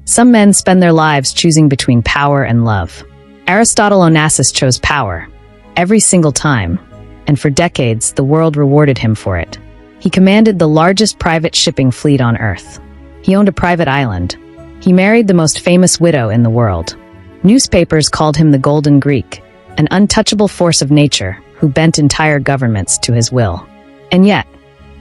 Some men spend their lives choosing between power and love. Aristotle Onassis chose power, every single time, and for decades the world rewarded him for it. He commanded the largest private shipping fleet on Earth. He owned a private island. He married the most famous widow in the world. Newspapers called him the Golden Greek, an untouchable force of nature who bent entire governments to his will. And yet,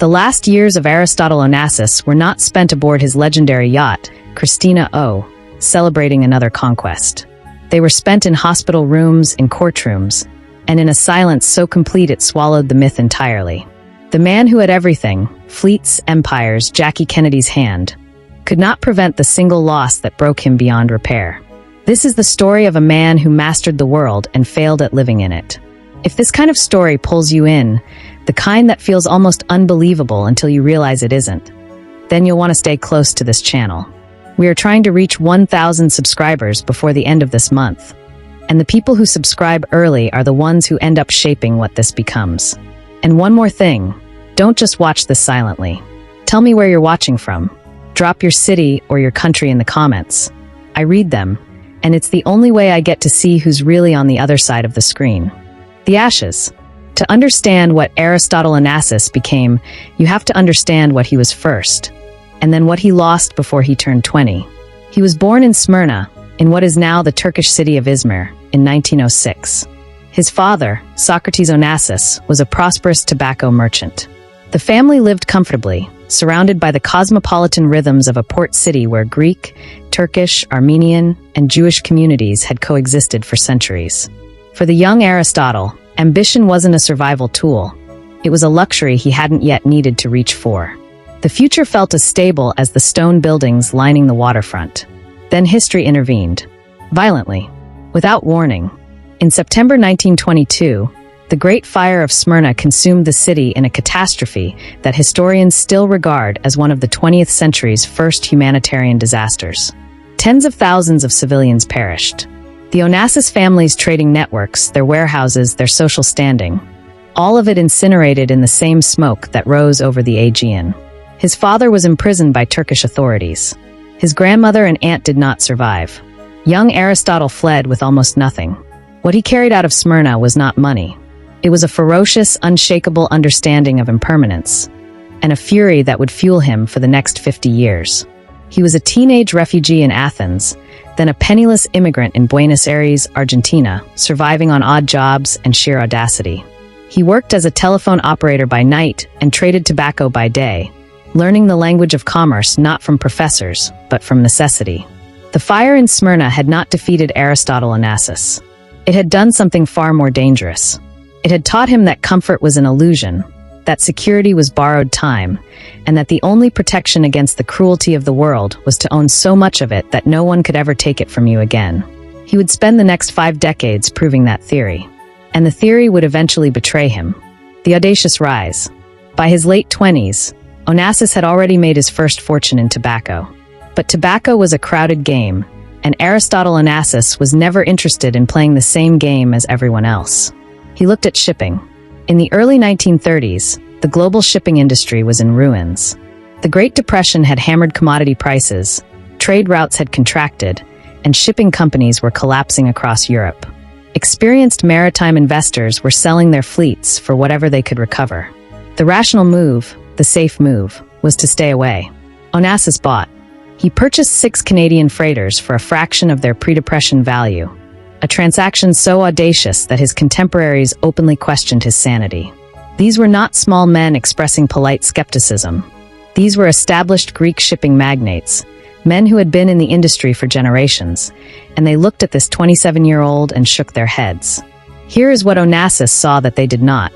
the last years of Aristotle Onassis were not spent aboard his legendary yacht, Christina O, celebrating another conquest. They were spent in hospital rooms, in courtrooms, and in a silence so complete it swallowed the myth entirely. The man who had everything, fleets, empires, Jackie Kennedy's hand, could not prevent the single loss that broke him beyond repair. This is the story of a man who mastered the world and failed at living in it. If this kind of story pulls you in, the kind that feels almost unbelievable until you realize it isn't, then you'll want to stay close to this channel. We are trying to reach 1,000 subscribers before the end of this month, and the people who subscribe early are the ones who end up shaping what this becomes. And one more thing, don't just watch this silently. Tell me where you're watching from. Drop your city or your country in the comments. I read them, and it's the only way I get to see who's really on the other side of the screen. The ashes. To understand what Aristotle Onassis became, you have to understand what he was first, and then what he lost before he turned 20. He was born in Smyrna, in what is now the Turkish city of Izmir, in 1906. His father, Socrates Onassis, was a prosperous tobacco merchant. The family lived comfortably, surrounded by the cosmopolitan rhythms of a port city where Greek, Turkish, Armenian, and Jewish communities had coexisted for centuries. For the young Aristotle, ambition wasn't a survival tool. It was a luxury he hadn't yet needed to reach for. The future felt as stable as the stone buildings lining the waterfront. Then history intervened, violently, without warning. In September 1922, the Great Fire of Smyrna consumed the city in a catastrophe that historians still regard as one of the 20th century's first humanitarian disasters. Tens of thousands of civilians perished. The Onassis family's trading networks, their warehouses, their social standing, all of it incinerated in the same smoke that rose over the Aegean. His father was imprisoned by Turkish authorities. His grandmother and aunt did not survive. Young Aristotle fled with almost nothing. What he carried out of Smyrna was not money. It was a ferocious, unshakable understanding of impermanence, and a fury that would fuel him for the next 50 years. He was a teenage refugee in Athens, then a penniless immigrant in Buenos Aires, Argentina, surviving on odd jobs and sheer audacity. He worked as a telephone operator by night and traded tobacco by day, learning the language of commerce not from professors, but from necessity. The fire in Smyrna had not defeated Aristotle Onassis. It had done something far more dangerous. It had taught him that comfort was an illusion, that security was borrowed time, and that the only protection against the cruelty of the world was to own so much of it that no one could ever take it from you again. He would spend the next 5 decades proving that theory, and the theory would eventually betray him. The audacious rise. By his late 20s, Onassis had already made his first fortune in tobacco. But tobacco was a crowded game, and Aristotle Onassis was never interested in playing the same game as everyone else. He looked at shipping. In the early 1930s, the global shipping industry was in ruins. The Great Depression had hammered commodity prices, trade routes had contracted, and shipping companies were collapsing across Europe. Experienced maritime investors were selling their fleets for whatever they could recover. The rational move, the safe move, was to stay away. Onassis bought. He purchased 6 Canadian freighters for a fraction of their pre-depression value, a transaction so audacious that his contemporaries openly questioned his sanity. These were not small men expressing polite skepticism. These were established Greek shipping magnates, men who had been in the industry for generations, and they looked at this 27-year-old and shook their heads. Here is what Onassis saw that they did not.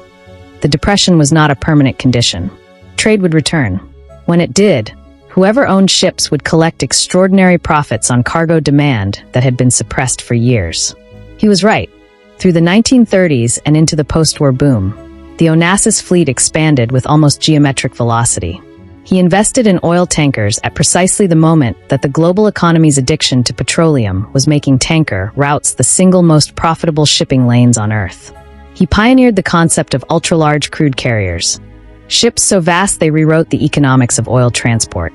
The depression was not a permanent condition. Trade would return. When it did, whoever owned ships would collect extraordinary profits on cargo demand that had been suppressed for years. He was right. Through the 1930s and into the post-war boom, the Onassis fleet expanded with almost geometric velocity. He invested in oil tankers at precisely the moment that the global economy's addiction to petroleum was making tanker routes the single most profitable shipping lanes on Earth. He pioneered the concept of ultra-large crude carriers, ships so vast they rewrote the economics of oil transport.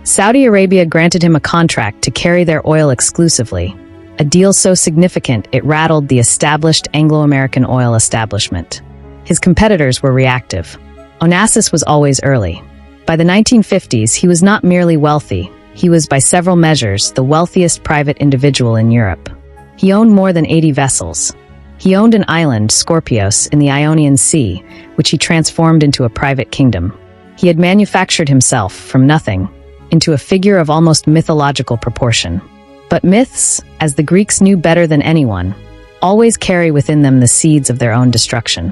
Saudi Arabia granted him a contract to carry their oil exclusively, a deal so significant it rattled the established Anglo-American oil establishment. His competitors were reactive. Onassis was always early. By the 1950s, he was not merely wealthy, he was, by several measures, the wealthiest private individual in Europe. He owned more than 80 vessels. He owned an island, Skorpios, in the Ionian Sea, which he transformed into a private kingdom. He had manufactured himself, from nothing, into a figure of almost mythological proportion. But myths, as the Greeks knew better than anyone, always carry within them the seeds of their own destruction.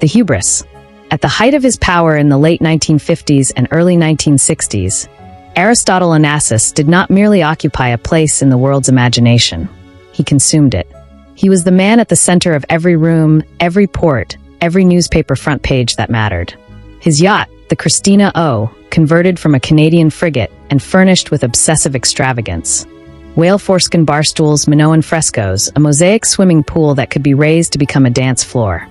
The hubris. At the height of his power in the late 1950s and early 1960s, Aristotle Onassis did not merely occupy a place in the world's imagination. He consumed it. He was the man at the center of every room, every port, every newspaper front page that mattered. His yacht, the Christina O, converted from a Canadian frigate and furnished with obsessive extravagance. Whale foreskin barstools, Minoan frescoes, a mosaic swimming pool that could be raised to become a dance floor,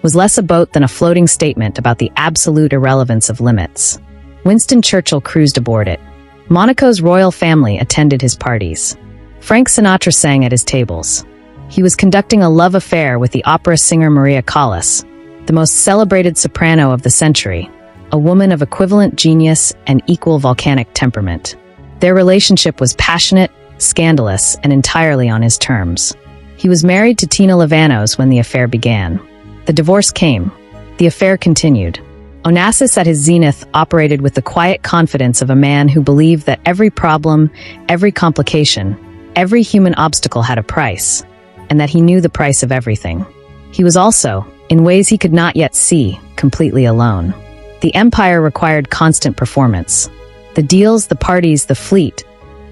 was less a boat than a floating statement about the absolute irrelevance of limits. Winston Churchill cruised aboard it. Monaco's royal family attended his parties. Frank Sinatra sang at his tables. He was conducting a love affair with the opera singer Maria Callas, the most celebrated soprano of the century, a woman of equivalent genius and equal volcanic temperament. Their relationship was passionate, scandalous, and entirely on his terms. He was married to Tina Lavanos when the affair began. The divorce came. The affair continued. Onassis at his zenith operated with the quiet confidence of a man who believed that every problem, every complication, every human obstacle had a price, and that he knew the price of everything. He was also, in ways he could not yet see, completely alone. The empire required constant performance. The deals, the parties, the fleet,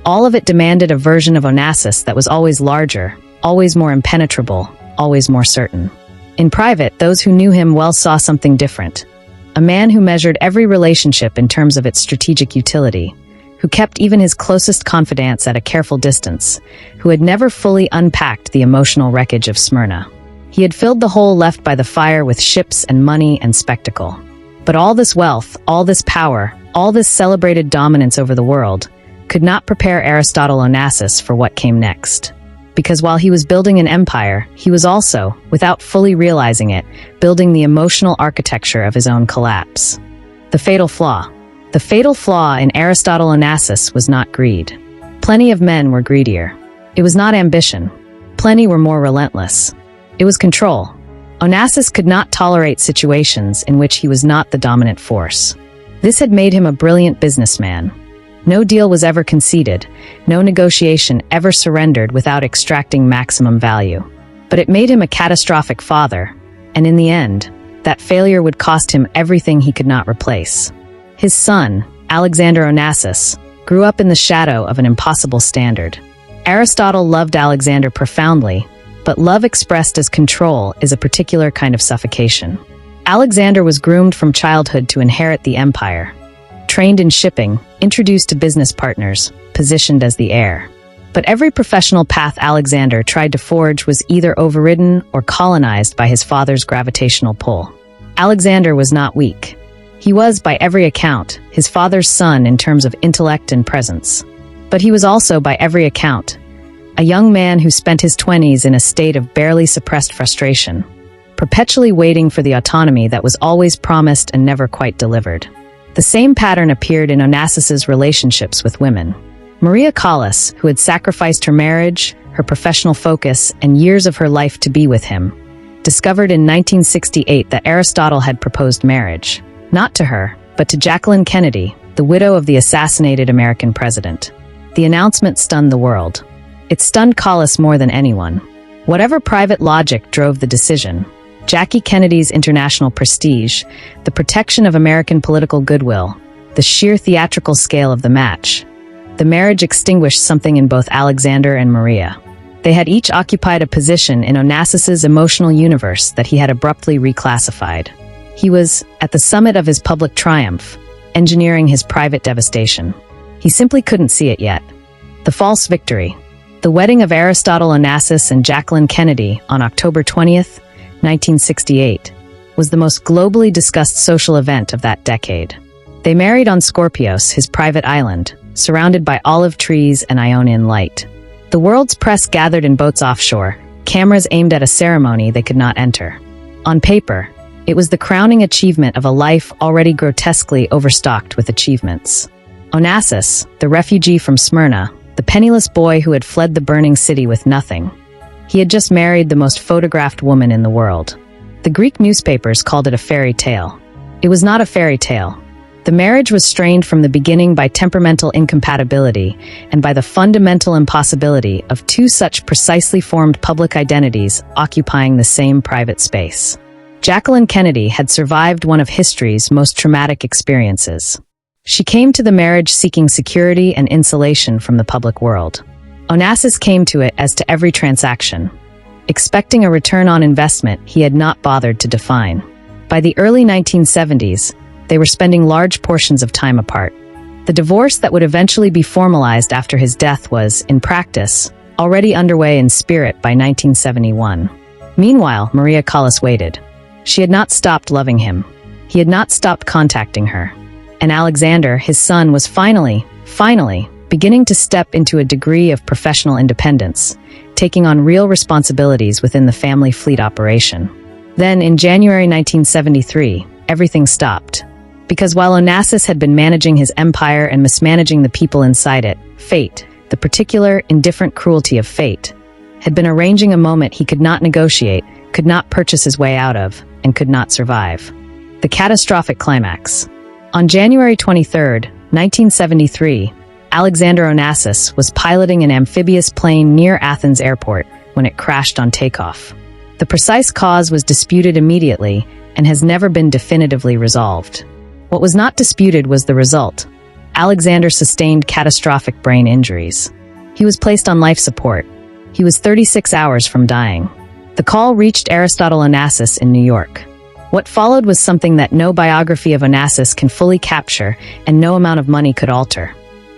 all of it demanded a version of Onassis that was always larger, always more impenetrable, always more certain. In private, those who knew him well saw something different. A man who measured every relationship in terms of its strategic utility, who kept even his closest confidants at a careful distance, who had never fully unpacked the emotional wreckage of Smyrna. He had filled the hole left by the fire with ships and money and spectacle. But all this wealth, all this power, all this celebrated dominance over the world, could not prepare Aristotle Onassis for what came next. Because while he was building an empire, he was also, without fully realizing it, building the emotional architecture of his own collapse. The fatal flaw. The fatal flaw in Aristotle Onassis was not greed. Plenty of men were greedier. It was not ambition. Plenty were more relentless. It was control. Onassis could not tolerate situations in which he was not the dominant force. This had made him a brilliant businessman. No deal was ever conceded, no negotiation ever surrendered without extracting maximum value. But it made him a catastrophic father, and in the end, that failure would cost him everything he could not replace. His son, Alexander Onassis, grew up in the shadow of an impossible standard. Aristotle loved Alexander profoundly, but love expressed as control is a particular kind of suffocation. Alexander was groomed from childhood to inherit the empire. Trained in shipping, introduced to business partners, positioned as the heir. But every professional path Alexander tried to forge was either overridden or colonized by his father's gravitational pull. Alexander was not weak. He was, by every account, his father's son in terms of intellect and presence. But he was also, by every account, a young man who spent his 20s in a state of barely suppressed frustration, perpetually waiting for the autonomy that was always promised and never quite delivered. The same pattern appeared in Onassis's relationships with women. Maria Callas, who had sacrificed her marriage, her professional focus, and years of her life to be with him, discovered in 1968 that Aristotle had proposed marriage, not to her, but to Jacqueline Kennedy, the widow of the assassinated American president. The announcement stunned the world. It stunned Callas more than anyone. Whatever private logic drove the decision, Jackie Kennedy's international prestige, the protection of American political goodwill, the sheer theatrical scale of the match, the marriage extinguished something in both Alexander and Maria. They had each occupied a position in Onassis's emotional universe that he had abruptly reclassified. He was, at the summit of his public triumph, engineering his private devastation. He simply couldn't see it yet. The false victory. The wedding of Aristotle Onassis and Jacqueline Kennedy on October 20th, 1968, was the most globally discussed social event of that decade. They married on Skorpios, his private island, surrounded by olive trees and Ionian light. The world's press gathered in boats offshore, cameras aimed at a ceremony they could not enter. On paper, it was the crowning achievement of a life already grotesquely overstocked with achievements. Onassis, the refugee from Smyrna, the penniless boy who had fled the burning city with nothing. He had just married the most photographed woman in the world. The Greek newspapers called it a fairy tale. It was not a fairy tale. The marriage was strained from the beginning by temperamental incompatibility and by the fundamental impossibility of two such precisely formed public identities occupying the same private space. Jacqueline Kennedy had survived one of history's most traumatic experiences. She came to the marriage seeking security and insulation from the public world. Onassis came to it as to every transaction, expecting a return on investment he had not bothered to define. By the early 1970s, they were spending large portions of time apart. The divorce that would eventually be formalized after his death was, in practice, already underway in spirit by 1971. Meanwhile, Maria Callas waited. She had not stopped loving him. He had not stopped contacting her. And Alexander, his son, was finally, beginning to step into a degree of professional independence, taking on real responsibilities within the family fleet operation. Then, in January 1973, everything stopped. Because while Onassis had been managing his empire and mismanaging the people inside it, fate, the particular, indifferent cruelty of fate, had been arranging a moment he could not negotiate, could not purchase his way out of, and could not survive. The catastrophic climax. On January 23, 1973, Alexander Onassis was piloting an amphibious plane near Athens airport when it crashed on takeoff. The precise cause was disputed immediately and has never been definitively resolved. What was not disputed was the result. Alexander sustained catastrophic brain injuries. He was placed on life support. He was 36 hours from dying. The call reached Aristotle Onassis in New York. What followed was something that no biography of Onassis can fully capture and no amount of money could alter.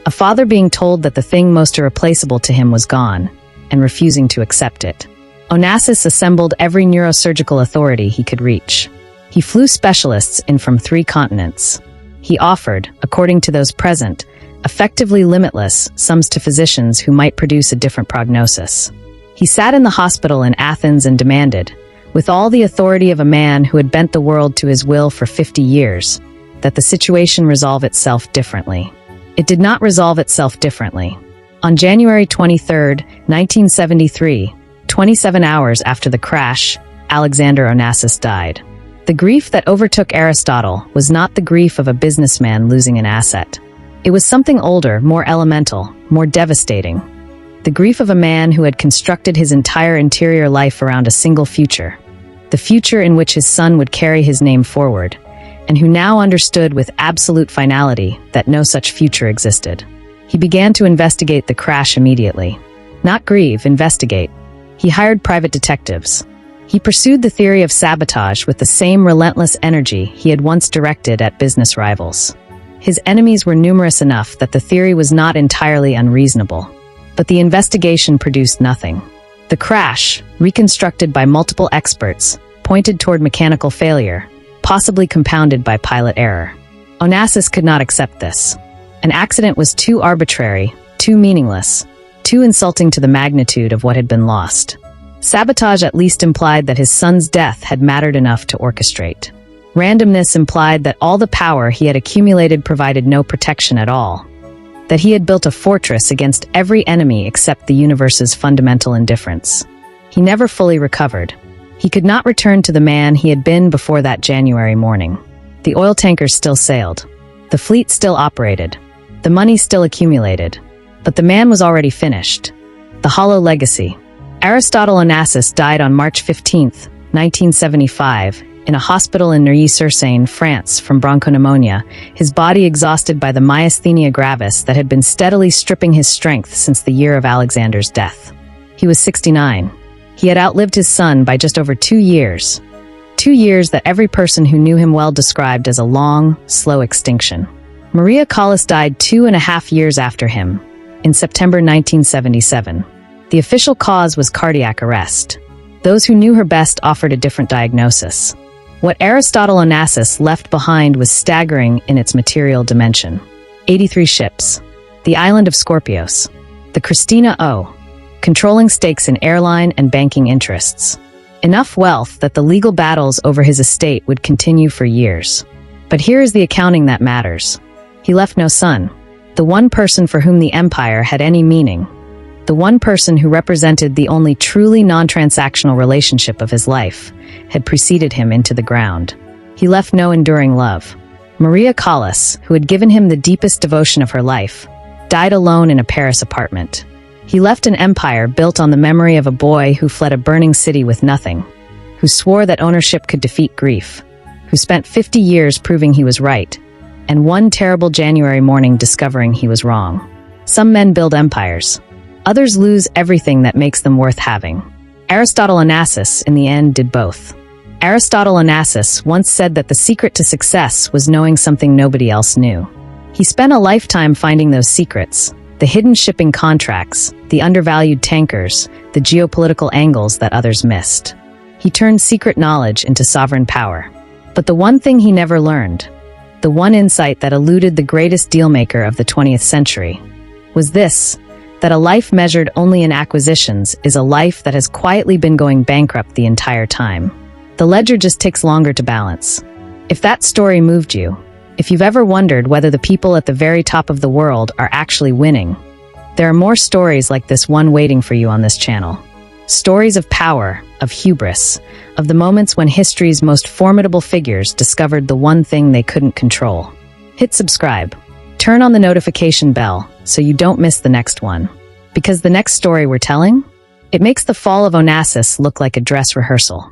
A father being told that the thing most irreplaceable to him was gone, and refusing to accept it. Onassis assembled every neurosurgical authority he could reach. He flew specialists in from 3 continents. He offered, according to those present, effectively limitless sums to physicians who might produce a different prognosis. He sat in the hospital in Athens and demanded, with all the authority of a man who had bent the world to his will for 50 years, that the situation resolve itself differently. It did not resolve itself differently. On January 23, 1973, 27 hours after the crash, Alexander Onassis died. The grief that overtook Aristotle was not the grief of a businessman losing an asset. It was something older, more elemental, more devastating. The grief of a man who had constructed his entire interior life around a single future, the future in which his son would carry his name forward, and who now understood with absolute finality that no such future existed. He began to investigate the crash immediately. Not grieve, investigate. He hired private detectives. He pursued the theory of sabotage with the same relentless energy he had once directed at business rivals. His enemies were numerous enough that the theory was not entirely unreasonable. But the investigation produced nothing. The crash, reconstructed by multiple experts, pointed toward mechanical failure, possibly compounded by pilot error. Onassis could not accept this. An accident was too arbitrary, too meaningless, too insulting to the magnitude of what had been lost. Sabotage at least implied that his son's death had mattered enough to orchestrate. Randomness implied that all the power he had accumulated provided no protection at all. That he had built a fortress against every enemy except the universe's fundamental indifference. He never fully recovered. He could not return to the man he had been before that January morning. The oil tankers still sailed. The fleet still operated. The money still accumulated. But the man was already finished. The hollow legacy. Aristotle Onassis died on March 15, 1975, in a hospital in Neuilly-sur-Seine, France, from bronchopneumonia, his body exhausted by the myasthenia gravis that had been steadily stripping his strength since the year of Alexander's death. He was 69. He had outlived his son by just over 2 years. 2 years that every person who knew him well described as a long, slow extinction. Maria Callas died 2.5 years after him, in September 1977. The official cause was cardiac arrest. Those who knew her best offered a different diagnosis. What Aristotle Onassis left behind was staggering in its material dimension. 83 ships, The island of Scorpios. The Christina O, controlling stakes in airline and banking interests. Enough wealth that the legal battles over his estate would continue for years. But here is the accounting that matters. He left no son. The one person for whom the empire had any meaning. The one person who represented the only truly non-transactional relationship of his life had preceded him into the ground. He left no enduring love. Maria Callas, who had given him the deepest devotion of her life, died alone in a Paris apartment. He left an empire built on the memory of a boy who fled a burning city with nothing, who swore that ownership could defeat grief, who spent 50 years proving he was right, and one terrible January morning discovering he was wrong. Some men build empires. Others lose everything that makes them worth having. Aristotle Onassis, in the end, did both. Aristotle Onassis once said that the secret to success was knowing something nobody else knew. He spent a lifetime finding those secrets, the hidden shipping contracts, the undervalued tankers, the geopolitical angles that others missed. He turned secret knowledge into sovereign power. But the one thing he never learned, the one insight that eluded the greatest dealmaker of the 20th century, was this: that a life measured only in acquisitions is a life that has quietly been going bankrupt the entire time. The ledger just takes longer to balance. If that story moved you, if you've ever wondered whether the people at the very top of the world are actually winning, there are more stories like this one waiting for you on this channel. Stories of power, of hubris, of the moments when history's most formidable figures discovered the one thing they couldn't control. Hit subscribe. Turn on the notification bell so you don't miss the next one. Because the next story we're telling, it makes the fall of Onassis look like a dress rehearsal.